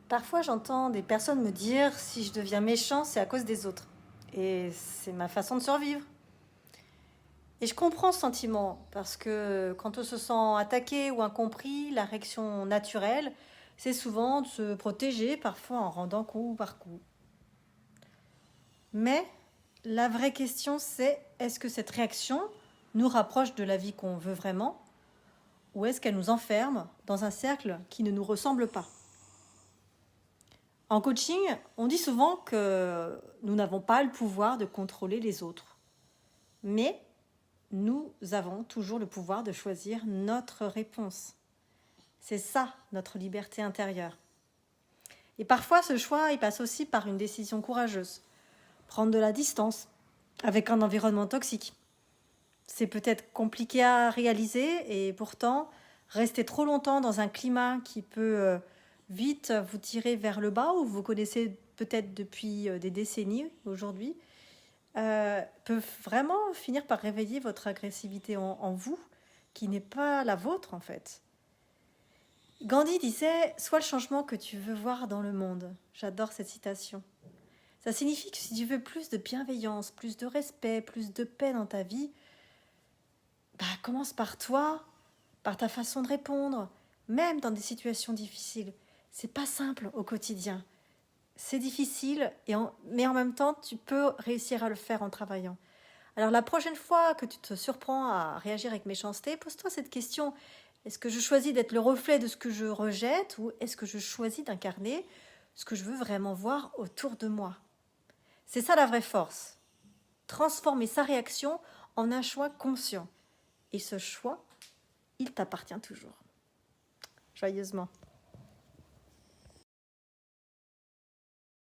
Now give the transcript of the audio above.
Parfois, j'entends des personnes me dire si je deviens méchant, c'est à cause des autres. Et c'est ma façon de survivre. Et je comprends ce sentiment, parce que quand on se sent attaqué ou incompris, la réaction naturelle, c'est souvent de se protéger, parfois en rendant coup par coup. Mais la vraie question, c'est est-ce que cette réaction nous rapproche de la vie qu'on veut vraiment, ou est-ce qu'elle nous enferme dans un cercle qui ne nous ressemble pas? En coaching, on dit souvent que nous n'avons pas le pouvoir de contrôler les autres. Mais nous avons toujours le pouvoir de choisir notre réponse. C'est ça, notre liberté intérieure. Et parfois, ce choix, il passe aussi par une décision courageuse. Prendre de la distance avec un environnement toxique. C'est peut-être compliqué à réaliser et pourtant, rester trop longtemps dans un climat qui peut vite vous tirer vers le bas ou vous connaissez peut-être depuis des décennies aujourd'hui, peut vraiment finir par réveiller votre agressivité en vous, qui n'est pas la vôtre en fait. Gandhi disait « Sois le changement que tu veux voir dans le monde ». J'adore cette citation. Ça signifie que si tu veux plus de bienveillance, plus de respect, plus de paix dans ta vie, commence par toi, par ta façon de répondre, même dans des situations difficiles. C'est pas simple au quotidien. C'est difficile, mais en même temps, tu peux réussir à le faire en travaillant. Alors la prochaine fois que tu te surprends à réagir avec méchanceté, pose-toi cette question. Est-ce que je choisis d'être le reflet de ce que je rejette ou est-ce que je choisis d'incarner ce que je veux vraiment voir autour de moi? C'est ça la vraie force. Transformer sa réaction en un choix conscient. Et ce choix, il t'appartient toujours. Joyeusement.